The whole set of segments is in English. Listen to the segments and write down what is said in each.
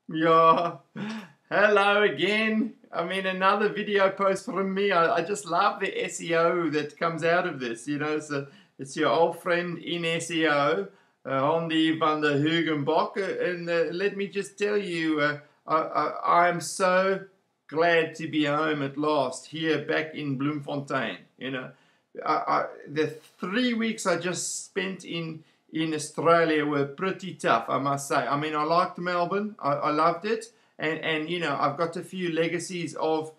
Yeah, hello again. I mean, another video post from me. I just love the SEO that comes out of this. So it's your old friend in SEO, Andy van der Hugenbach. And let me just tell you, I'm so glad to be home at last, here back in Bloemfontein. The 3 weeks I just spent in Australia were pretty tough, I must say. I mean, I liked Melbourne. I loved it. And I've got a few legacies of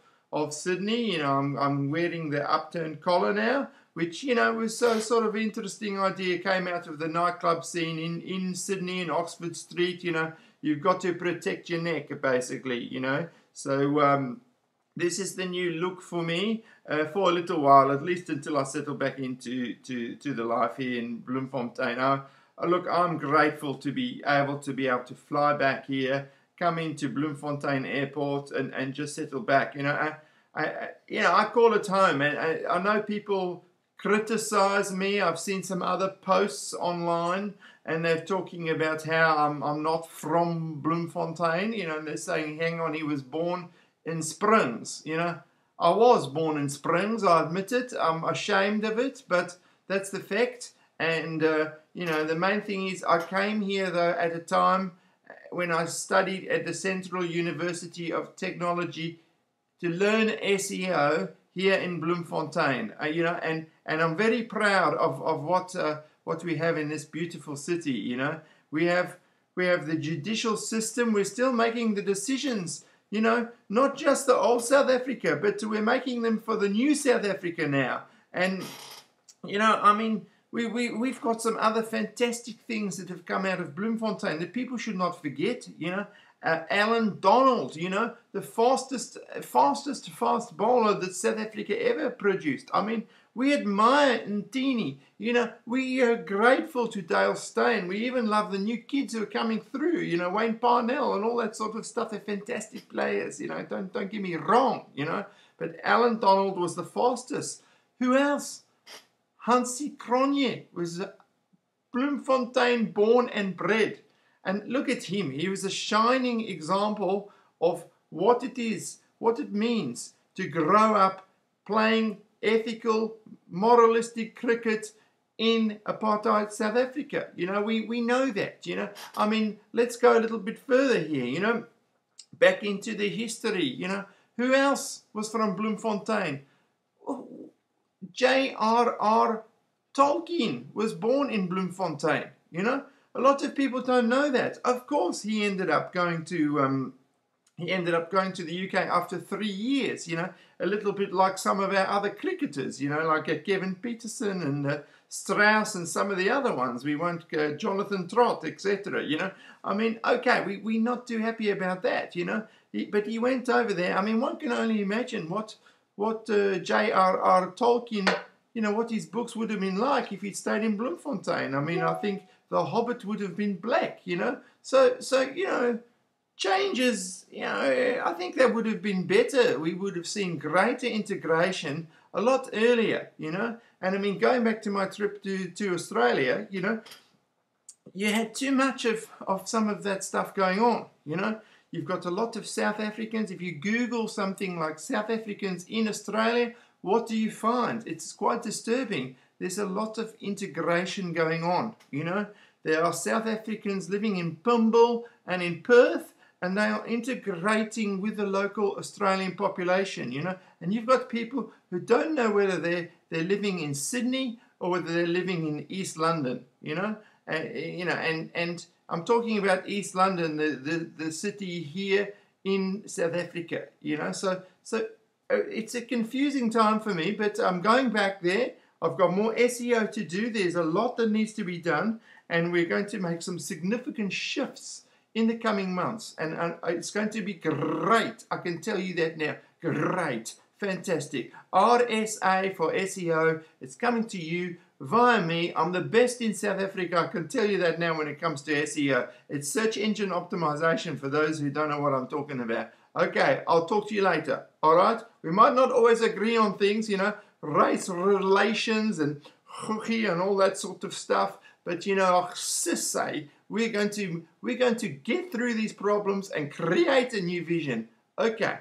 Sydney. I'm wearing the upturned collar now, which, was a sort of interesting idea. Came out of the nightclub scene in Sydney and Oxford Street. You've got to protect your neck, basically. So this is the new look for me for a little while, at least until I settle back into the life here in Bloemfontein. Look, I'm grateful to be able to fly back here, come into Bloemfontein Airport, and just settle back. I call it home, and I know people criticize me. I've seen some other posts online, and they're talking about how I'm not from Bloemfontein. And they're saying, hang on, he was born in Springs. I was born in Springs, I admit it. I'm ashamed of it, but that's the fact. And the main thing is, I came here though at a time when I studied at the Central University of Technology to learn SEO here in Bloemfontein. And I'm very proud of what we have in this beautiful city. We have the judicial system. We're still making the decisions. Not just the old South Africa, but we're making them for the new South Africa now. And, I mean, we've got some other fantastic things that have come out of Bloemfontein that people should not forget. Alan Donald, the fastest fast bowler that South Africa ever produced. I mean, we admire Ntini. We are grateful to Dale Steyn. We even love the new kids who are coming through. Wayne Parnell and all that sort of stuff. They're fantastic players. Don't get me wrong. But Alan Donald was the fastest. Who else? Hansie Cronje was Bloemfontein born and bred. And look at him. He was a shining example of what it means to grow up playing ethical, moralistic cricket in apartheid South Africa. We know that. I mean, let's go a little bit further here. Back into the history. Who else was from Bloemfontein? J.R.R. Tolkien was born in Bloemfontein. A lot of people don't know that. Of course, he ended up going to the UK after 3 years. A little bit like some of our other cricketers. Like Kevin Peterson and Strauss and some of the other ones. We won't Jonathan Trott, etc. I mean, okay, we're not too happy about that. But he went over there. I mean, one can only imagine what J.R.R. Tolkien, what his books would have been like if he'd stayed in Bloemfontein. I mean, I think The Hobbit would have been black, So changes, I think that would have been better. We would have seen greater integration a lot earlier, And I mean, going back to my trip to Australia, you had too much of some of that stuff going on, You've got a lot of South Africans. If you Google something like South Africans in Australia, what do you find? It's quite disturbing. There's a lot of integration going on, There are South Africans living in Pimble and in Perth, and they are integrating with the local Australian population, And you've got people who don't know whether they're living in Sydney or whether they're living in East London, And I'm talking about East London, the city here in South Africa, So it's a confusing time for me, but I'm going back there. I've got more SEO to do. There's a lot that needs to be done, and we're going to make some significant shifts in the coming months, and it's going to be great. I can tell you that now. Great. Fantastic. RSA for SEO. It's coming to you via me. I'm the best in South Africa. I can tell you that now when it comes to SEO. It's search engine optimization for those who don't know what I'm talking about. Okay, I'll talk to you later. All right? We might not always agree on things, race relations and and all that sort of stuff. But you know, sis say we're going to get through these problems and create a new vision. Okay,